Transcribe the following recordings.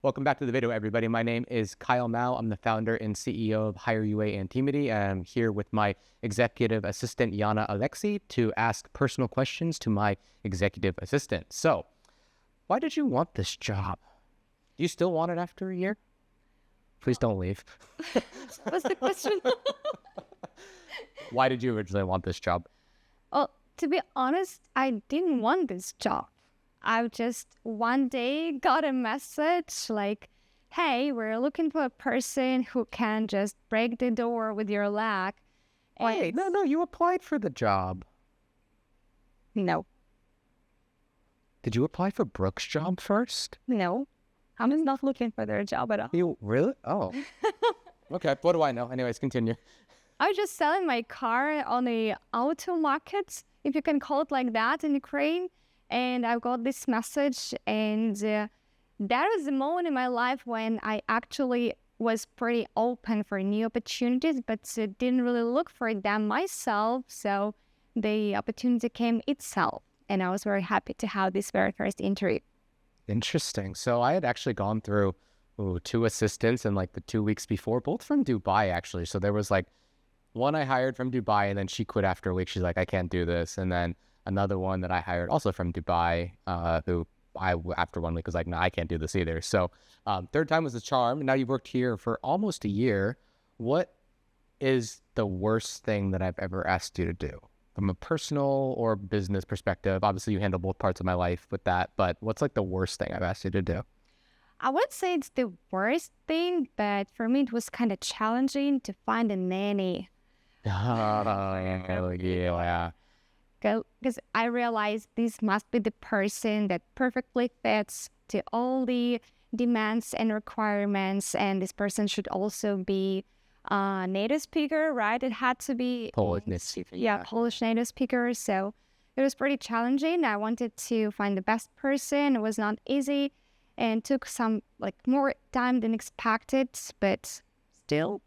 Welcome back to the video, everybody. My name is Kyle Mao. I'm the founder and CEO of HireUA and Teamity, and I'm here with my executive assistant, Yana Alexi, to ask personal questions to my executive assistant. So, why did you want this job? Do you still want it after a year? Please don't leave. What's the question? Why did you originally want this job? Well, to be honest, I didn't want this job. I just one day got a message like, hey, we're looking for a person who can just break the door with your leg. Wait, no, you applied for the job. No. Did you apply for Brooke's job first? No. I'm not looking for their job at all. You really? Oh. Okay, what do I know? Anyways, continue. I was just selling my car on the auto market, if you can call it like that, in Ukraine. And I got this message, and that was the moment in my life when I actually was pretty open for new opportunities, but didn't really look for them myself. So the opportunity came itself, and I was very happy to have this very first interview. Interesting. So I had actually gone through two assistants in like the 2 weeks before, both from Dubai, actually. So there was like one I hired from Dubai, and then she quit after a week. She's like, I can't do this. And then another one that I hired also from Dubai, who after 1 week was like, no, I can't do this either. So third time was the charm. Now you've worked here for almost a year. What is the worst thing that I've ever asked you to do from a personal or business perspective? Obviously you handle both parts of my life with that, but what's like the worst thing I've asked you to do? I would say it's the worst thing, but for me it was kind of challenging to find a nanny. Oh, yeah. Because I realized this must be the person that perfectly fits to all the demands and requirements, and this person should also be a native speaker, right? It had to be Polish native speaker. Yeah, Polish native speaker. So it was pretty challenging. I wanted to find the best person. It was not easy and took some more time than expected, but still.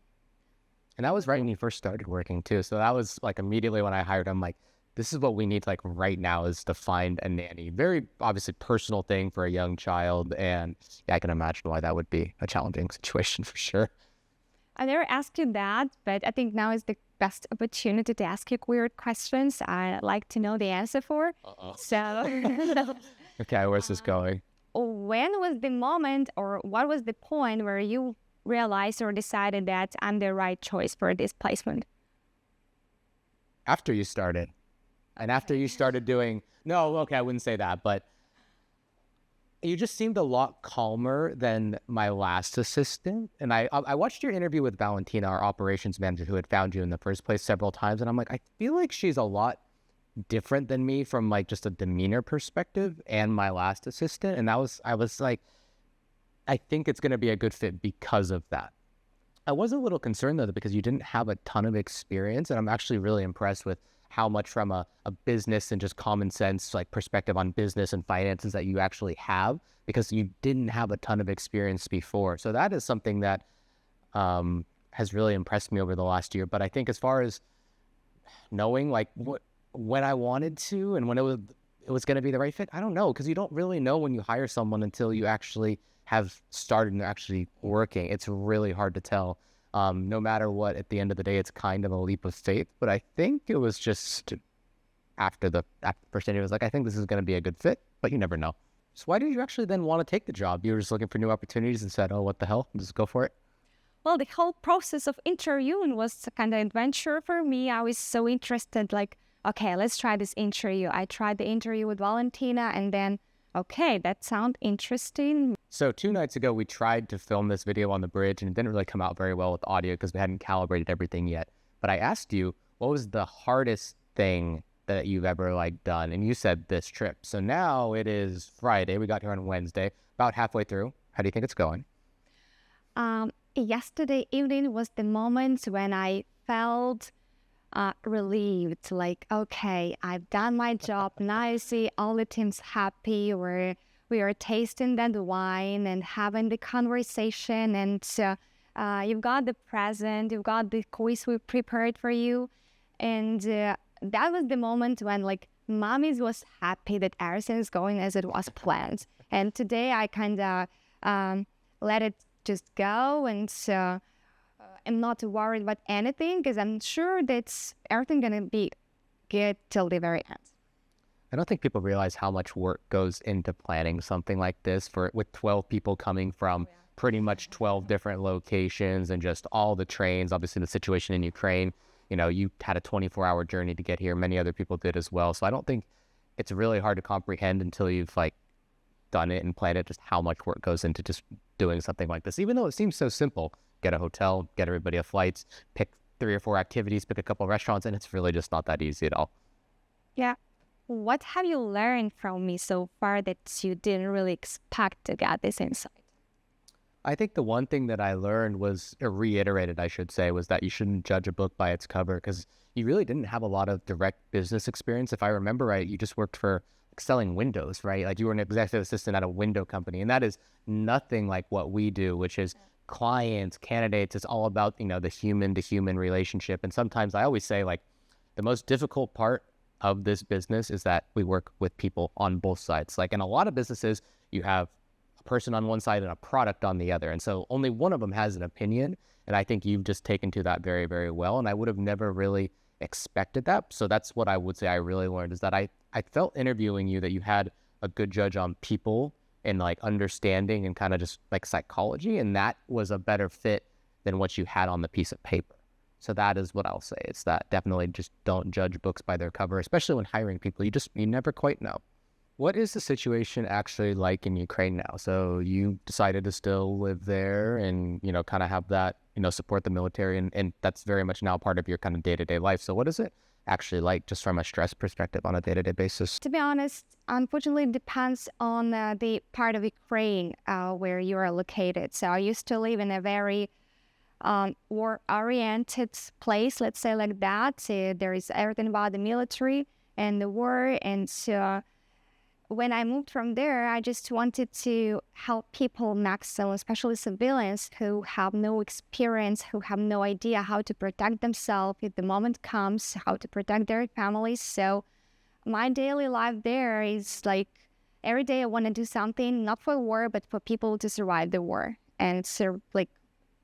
And that was right when you first started working too. So that was like immediately when I hired him, like, this is what we need like right now is to find a nanny. Very obviously personal thing for a young child. And yeah, I can imagine why that would be a challenging situation for sure. I never asked you that, but I think now is the best opportunity to ask you weird questions I like to know the answer for. So, okay, where's this going? When was the moment or what was the point where you realized or decided that I'm the right choice for this placement? After you started. And after you started doing, no, okay, I wouldn't say that, but you just seemed a lot calmer than my last assistant. And I watched your interview with Valentina, our operations manager, who had found you in the first place several times. And I'm like, I feel like she's a lot different than me from like just a demeanor perspective and my last assistant. And I was like, I think it's going to be a good fit because of that. I was a little concerned though, because you didn't have a ton of experience. And I'm actually really impressed with how much from a business and just common sense like perspective on business and finances that you actually have, because you didn't have a ton of experience before. So that is something that has really impressed me over the last year. But I think as far as knowing like when I wanted to and when it was going to be the right fit, I don't know, because you don't really know when you hire someone until you actually have started and they're actually working. It's really hard to tell. No matter what, at the end of the day, it's kind of a leap of faith. But I think it was just after the first interview, it was like, I think this is going to be a good fit, but you never know. So why did you actually then want to take the job? You were just looking for new opportunities and said, oh, what the hell? Just go for it. Well, the whole process of interviewing was a kind of adventure for me. I was so interested, like, okay, let's try this interview. I tried the interview with Valentina and then, okay, that sounds interesting. So 2 nights ago, we tried to film this video on the bridge and it didn't really come out very well with audio because we hadn't calibrated everything yet. But I asked you, what was the hardest thing that you've ever like done? And you said this trip. So now it is Friday. We got here on Wednesday, about halfway through. How do you think it's going? Yesterday evening was the moment when I felt relieved, like, okay, I've done my job. Now I see all the teams happy. We are tasting that wine and having the conversation, and you've got the present, you've got the quiz we prepared for you, and that was the moment when like mommy was happy that everything is going as it was planned. And today I kind of let it just go, and I'm not worried about anything because I'm sure that everything gonna be good till the very end. I don't think people realize how much work goes into planning something like this with 12 people coming from pretty much 12 different locations and just all the trains. Obviously, the situation in Ukraine, you had a 24-hour journey to get here. Many other people did as well. So I don't think it's really hard to comprehend until you've done it and planned it, just how much work goes into just doing something like this. Even though it seems so simple, get a hotel, get everybody a flights, pick 3 or 4 activities, pick a couple of restaurants, and it's really just not that easy at all. Yeah. What have you learned from me so far that you didn't really expect to get this insight? I think the one thing that I learned was, or reiterated, I should say, was that you shouldn't judge a book by its cover, because you really didn't have a lot of direct business experience. If I remember right, you just worked for selling windows, right? You were an executive assistant at a window company, and that is nothing like what we do, which is clients, candidates. It's all about, the human to human relationship. And sometimes I always say, the most difficult part of this business is that we work with people on both sides. In a lot of businesses, you have a person on one side and a product on the other. And so only one of them has an opinion. And I think you've just taken to that very, very well. And I would have never really expected that. So that's what I would say I really learned, is that I felt interviewing you that you had a good judge on people and understanding and kind of just psychology. And that was a better fit than what you had on the piece of paper. So that is what I'll say. It's that definitely just don't judge books by their cover, especially when hiring people. You never quite know. What is the situation actually like in Ukraine now? So you decided to still live there and, kind of have that, support the military. And that's very much now part of your kind of day-to-day life. So what is it actually like just from a stress perspective on a day-to-day basis? To be honest, unfortunately, it depends on the part of Ukraine where you are located. So I used to live in a very war-oriented place, let's say like that. There is everything about the military and the war. And so when I moved from there, I just wanted to help people maximum, especially civilians who have no experience, who have no idea how to protect themselves if the moment comes, how to protect their families. So my daily life there is every day I want to do something, not for war, but for people to survive the war and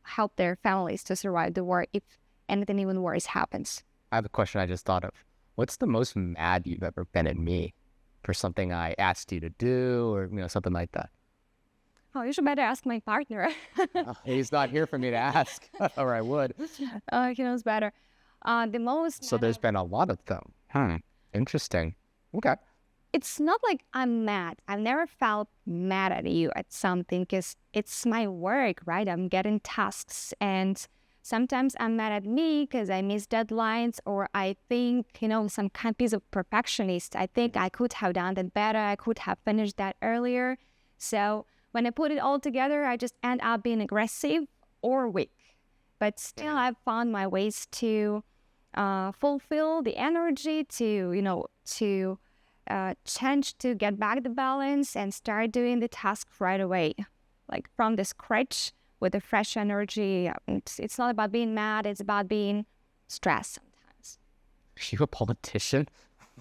help their families to survive the war if anything even worse happens. I have a question I just thought of. What's the most mad you've ever been at me for something I asked you to do or, something like that? Oh, you should better ask my partner. He's not here for me to ask, or I would. He knows better. The most... So there's been a lot of them. Interesting. Okay. It's not like I'm mad. I've never felt mad at you at something because it's my work, right? I'm getting tasks, and sometimes I'm mad at me because I miss deadlines, or I think, some kind of piece of perfectionist. I think I could have done that better. I could have finished that earlier. So when I put it all together, I just end up being aggressive or weak. But still, I've found my ways to fulfill the energy to change, to get back the balance and start doing the task right away, from the scratch with a fresh energy. It's not about being mad, it's about being stressed sometimes. Are you a politician?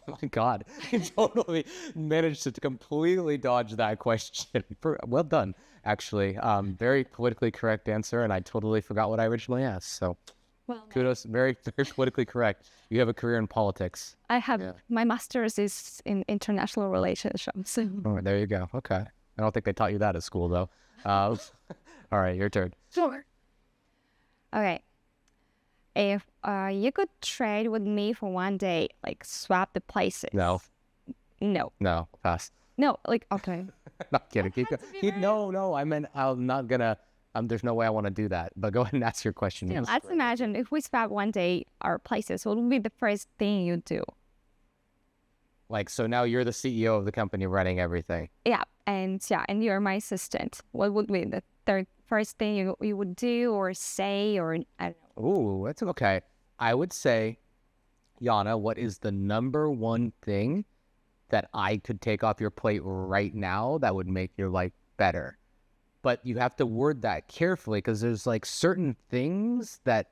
Oh my God, you totally managed to completely dodge that question. Well done, actually. Very politically correct answer, and I totally forgot what I originally asked. So kudos, very, very politically correct. You have a career in politics. I have. My master's is in international relations. Oh, there you go. Okay. I don't think they taught you that at school, though. All right, your turn. Sure. Okay. If you could trade with me for one day, swap the places. No. No. No, pass. No, okay. Not kidding. No, I meant I'm not gonna. There's no way I want to do that. But go ahead and ask your question. Yeah, let's imagine if we swap one day our places, what would be the first thing you do? So now you're the CEO of the company running everything. Yeah, and you're my assistant. What would be the first thing you would do or say, or I don't know? Ooh, that's okay. I would say, Yana, what is the number one thing that I could take off your plate right now that would make your life better? But you have to word that carefully, because there's certain things that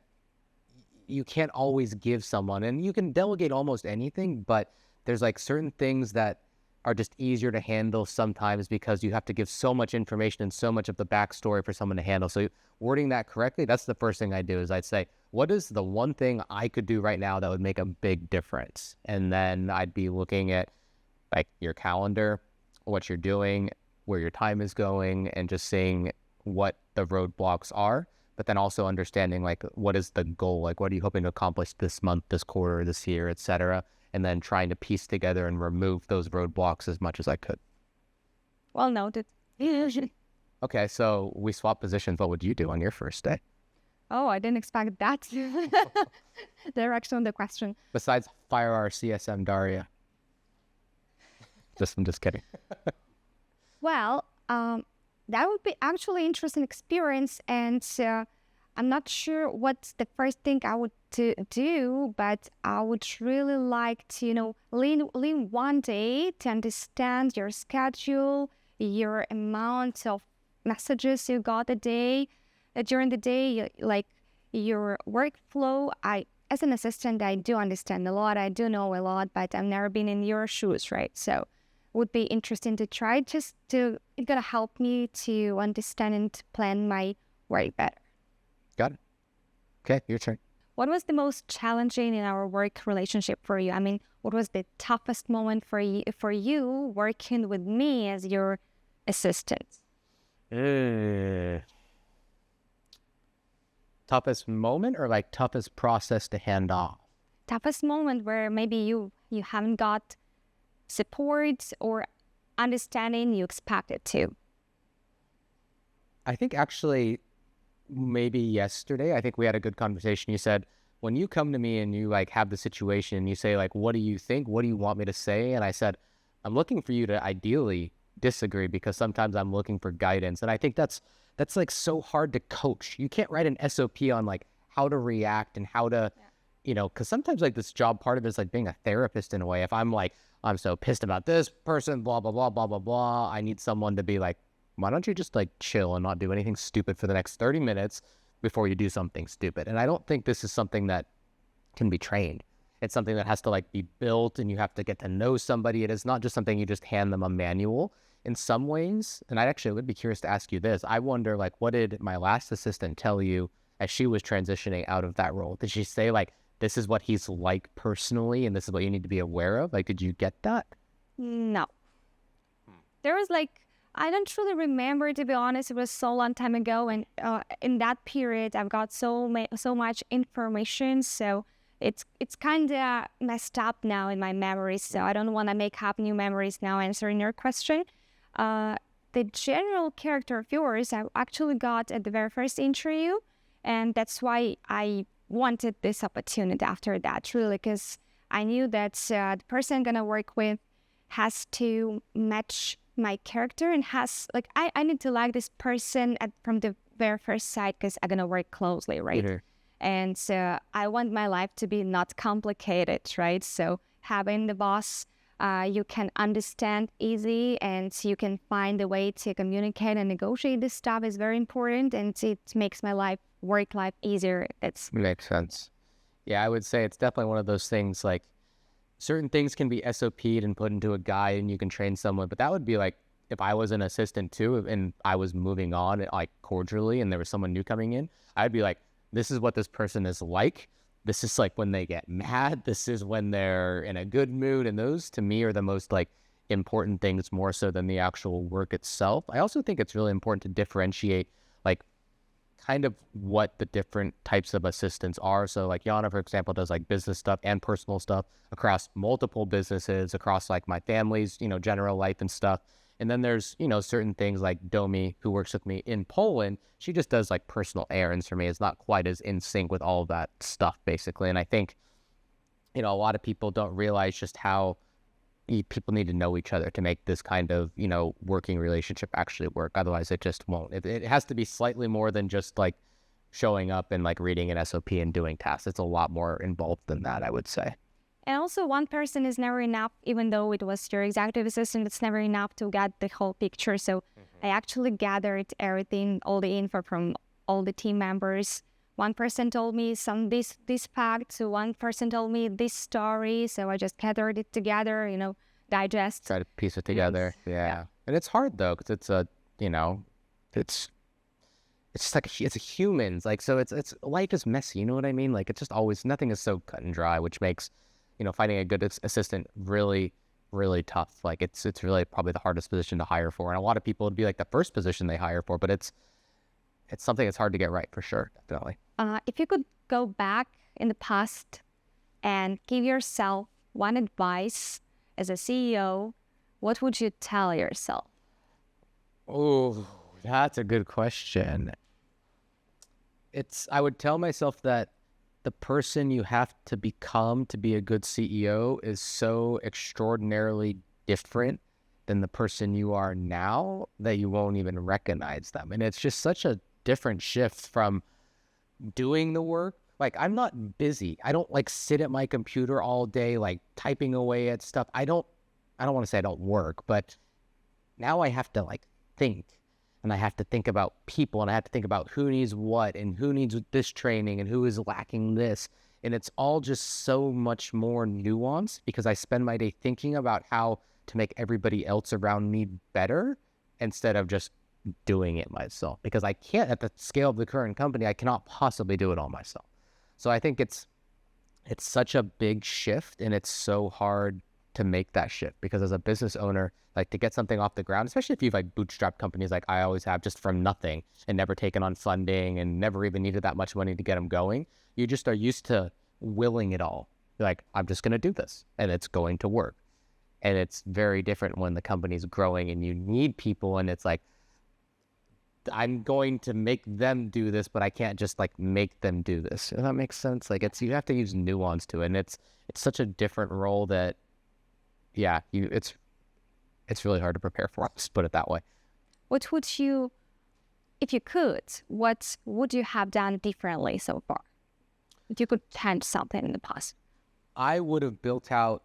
you can't always give someone, and you can delegate almost anything, but there's certain things that are just easier to handle sometimes because you have to give so much information and so much of the backstory for someone to handle. So wording that correctly, that's the first thing I do is I'd say, what is the one thing I could do right now that would make a big difference? And then I'd be looking at like your calendar, what you're doing, where your time is going, and just seeing what the roadblocks are, but then also understanding like what is the goal, like what are you hoping to accomplish this month, this quarter, this year, etc., and then trying to piece together and remove those roadblocks as much as I could. Well noted. Okay, so we swap positions. What would you do on your first day? Oh, I didn't expect that direction of the question. Besides fire our CSM Daria. I'm just kidding. Well, that would be actually interesting experience, and I'm not sure what's the first thing I would do, but I would really like to, lean one day to understand your schedule, your amount of messages you got a day, during the day, like your workflow. As an assistant, I do understand a lot, I do know a lot, but I've never been in your shoes, right? So would be interesting to try, it's gonna help me to understand and plan my work better. Got it. Okay, your turn. What was the most challenging in our work relationship for you? I mean, what was the toughest moment for you working with me as your assistant? Toughest moment or like toughest process to hand off? Toughest moment where maybe you haven't got support or understanding you expected to. I think actually maybe yesterday, I think we had a good conversation. You said, when you come to me and you like have the situation and you say like, what do you think? What do you want me to say? And I said, I'm looking for you to ideally disagree because sometimes I'm looking for guidance. And I think that's like so hard to coach. You can't write an SOP on like how to react and how to, because sometimes like this job part of it is like being a therapist in a way. If I'm like, I'm so pissed about this person, blah, blah, blah, blah, blah, blah. I need someone to be like, why don't you just like chill and not do anything stupid for the next 30 minutes before you do something stupid? And I don't think this is something that can be trained. It's something that has to like be built and you have to get to know somebody. It is not just something you just hand them a manual in some ways. And I actually would be curious to ask you this. I wonder like, what did my last assistant tell you as she was transitioning out of that role? Did she say like, this is what he's like personally and this is what you need to be aware of? Like, did you get that? No. There was like, I don't truly remember, to be honest. It was so long time ago, and in that period, I've got so much information, so it's kind of messed up now in my memories. So I don't want to make up new memories now. Answering your question, the general character of yours, I actually got at the very first interview, and that's why I wanted this opportunity after that, really, because I knew that the person I'm gonna work with has to match my character and has like I need to like this person from the very first sight because I'm gonna work closely, right? Mm-hmm. And so I want my life to be not complicated, right? So having the boss you can understand easy and you can find a way to communicate and negotiate this stuff is very important, and it makes my work life easier. It makes sense. Yeah, I would say it's definitely one of those things like certain things can be SOP'd and put into a guide and you can train someone, but that would be like if I was an assistant too and I was moving on like cordially and there was someone new coming in, I'd be like, this is what this person is like. This is like when they get mad. This is when they're in a good mood. And those to me are the most like important things more so than the actual work itself. I also think it's really important to differentiate like kind of what the different types of assistants are. So like Yana, for example, does like business stuff and personal stuff across multiple businesses, across like my family's, general life and stuff. And then there's, certain things like Domi, who works with me in Poland. She just does like personal errands for me. It's not quite as in sync with all of that stuff, basically. And I think, a lot of people don't realize just how people need to know each other to make this kind of, working relationship actually work. Otherwise, it just won't. It has to be slightly more than just like showing up and like reading an SOP and doing tasks. It's a lot more involved than that, I would say. And also, one person is never enough, even though it was your executive assistant, it's never enough to get the whole picture. So I actually gathered everything, all the info from all the team members. One person told me this fact, so one person told me this story, so I just gathered it together, digest. Try to piece it together. Yeah. And it's hard though, because it's a, you know, it's just like it's a humans. Like, so it's life is messy. You know what I mean? Like, it's just always, nothing is so cut and dry, which makes, you know, finding a good assistant really, really tough. Like, it's really probably the hardest position to hire for. And a lot of people, it'd be like the first position they hire for, but it's something that's hard to get right for sure. Definitely. If you could go back in the past and give yourself one advice as a CEO, what would you tell yourself? Oh, that's a good question. I would tell myself that the person you have to become to be a good CEO is so extraordinarily different than the person you are now that you won't even recognize them. And it's just such a different shift from doing the work. Like, I'm not busy. I don't like sit at my computer all day, like typing away at stuff. I don't want to say I don't work, but now I have to like think, and I have to think about people, and I have to think about who needs what and who needs this training and who is lacking this. And it's all just so much more nuanced because I spend my day thinking about how to make everybody else around me better instead of just doing it myself, because I can't, at the scale of the current company, I cannot possibly do it all myself. So I think it's such a big shift, and it's so hard to make that shift because as a business owner, like to get something off the ground, especially if you've like bootstrapped companies like I always have, just from nothing and never taken on funding and never even needed that much money to get them going, you just are used to willing it all. You're like, I'm just going to do this and it's going to work. And it's very different when the company's growing and you need people, and it's like, I'm going to make them do this, but I can't just like make them do this. Does that make sense? Like, you have to use nuance to it. And it's such a different role that, yeah, it's really hard to prepare for. Let's put it that way. What would you, if you could, what would you have done differently so far? If you could change something in the past. I would have built out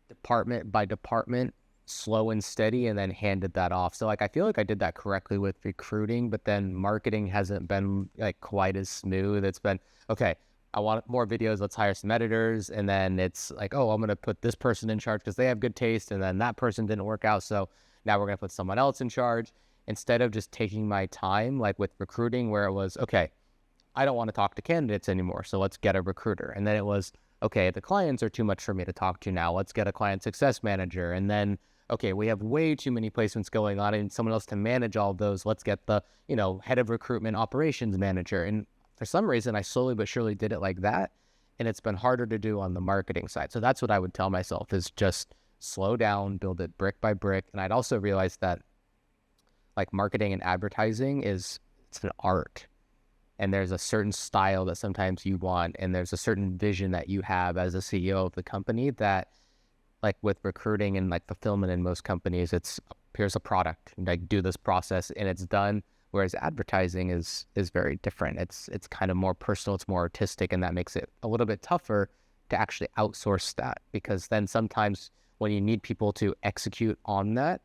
department by department, slow and steady, and then handed that off. So like, I feel like I did that correctly with recruiting, but then marketing hasn't been like quite as smooth. It's been, okay, I want more videos, let's hire some editors. And then it's like, oh, I'm going to put this person in charge because they have good taste. And then that person didn't work out. So now we're going to put someone else in charge, instead of just taking my time, like with recruiting, where it was, okay, I don't want to talk to candidates anymore, so let's get a recruiter. And then it was, okay, the clients are too much for me to talk to now, let's get a client success manager. And then, okay, we have way too many placements going on and someone else to manage all of those. Let's get the, head of recruitment operations manager. And for some reason, I slowly but surely did it like that. And it's been harder to do on the marketing side. So that's what I would tell myself, is just slow down, build it brick by brick. And I'd also realized that like marketing and advertising it's an art. And there's a certain style that sometimes you want, and there's a certain vision that you have as a CEO of the company that, like with recruiting and like fulfillment in most companies, here's a product, like do this process and it's done. Whereas advertising is very different. It's kind of more personal, it's more artistic, and that makes it a little bit tougher to actually outsource that, because then sometimes when you need people to execute on that,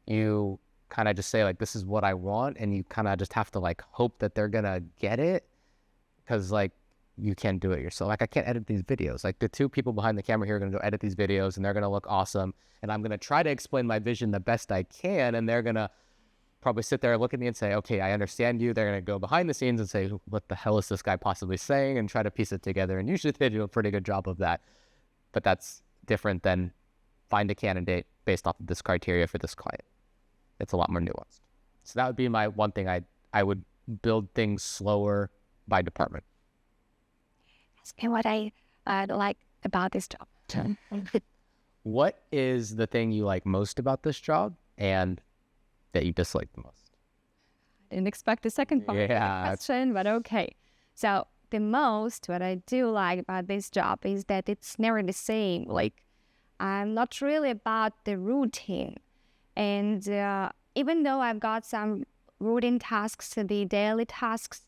you kind of just say like, this is what I want, and you kind of just have to like hope that they're gonna get it, because like you can't do it yourself. Like, I can't edit these videos. Like, the two people behind the camera here are gonna go edit these videos, and they're gonna look awesome, and I'm gonna try to explain my vision the best I can, and they're gonna probably sit there and look at me and say, okay, I understand you. They're gonna go behind the scenes and say, what the hell is this guy possibly saying, and try to piece it together. And usually they do a pretty good job of that. But that's different than find a candidate based off of this criteria for this client. It's a lot more nuanced. So that would be my one thing. I would build things slower by department. That's what I like about this job. What is the thing you like most about this job and that you dislike the most? I didn't expect the second part of the question, but okay. So the most, what I do like about this job is that it's never the same. Like, I'm not really about the routine. And even though I've got some routine tasks, the daily tasks,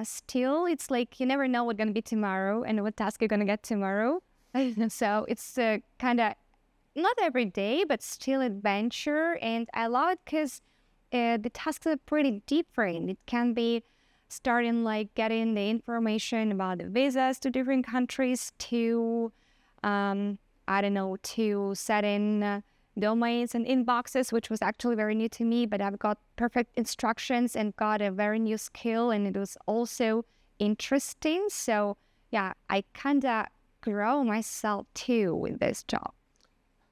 still it's like you never know what's going to be tomorrow and what task you're going to get tomorrow. So it's kind of not every day, but still adventure. And I love it because the tasks are pretty different. It can be starting like getting the information about the visas to different countries to I don't know, to set in domains and inboxes, which was actually very new to me, but I've got perfect instructions and got a very new skill, and it was also interesting. So yeah, I kind of grow myself too with this job.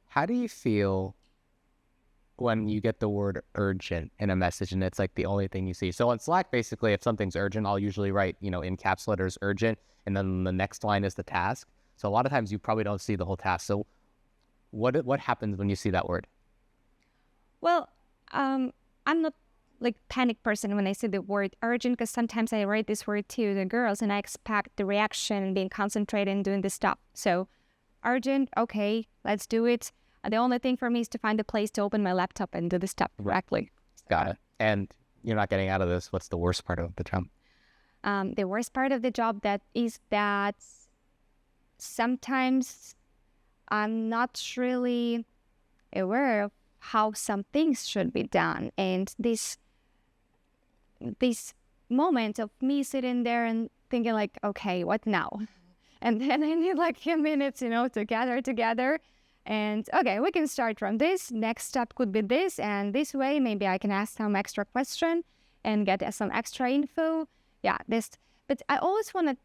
How do you feel when you get the word urgent in a message and it's like the only thing you see? So on Slack, basically, if something's urgent, I'll usually write, in caps letters urgent, and then the next line is the task. So a lot of times you probably don't see the whole task. So what happens when you see that word? Well, I'm not like panic person when I say the word urgent, because sometimes I write this word to the girls and I expect the reaction and being concentrated and doing the stuff. So urgent, okay, let's do it. The only thing for me is to find a place to open my laptop and do the stuff correctly. Got it. And you're not getting out of this. What's the worst part of the job? The worst part of the job is that sometimes I'm not really aware of how some things should be done. And this moment of me sitting there and thinking like, okay, what now? And then I need like a few minutes, to gather together. And okay, we can start from this. Next step could be this. And this way, maybe I can ask some extra question and get some extra info. Yeah, this. But I always want to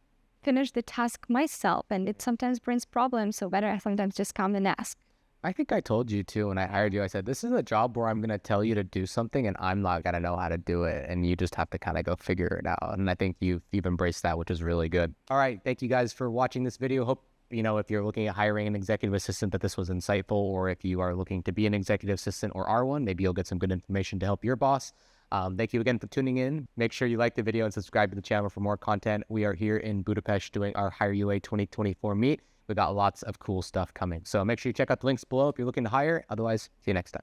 finish the task myself. And it sometimes brings problems. So better I sometimes just come and ask. I think I told you too when I hired you. I said, this is a job where I'm going to tell you to do something and I'm not going to know how to do it. And you just have to kind of go figure it out. And I think you've embraced that, which is really good. All right. Thank you guys for watching this video. Hope, if you're looking at hiring an executive assistant, that this was insightful. Or if you are looking to be an executive assistant or are one, maybe you'll get some good information to help your boss. Thank you again for tuning in. Make sure you like the video and subscribe to the channel for more content. We are here in Budapest doing our HireUA 2024 meet. We got lots of cool stuff coming. So make sure you check out the links below if you're looking to hire. Otherwise, see you next time.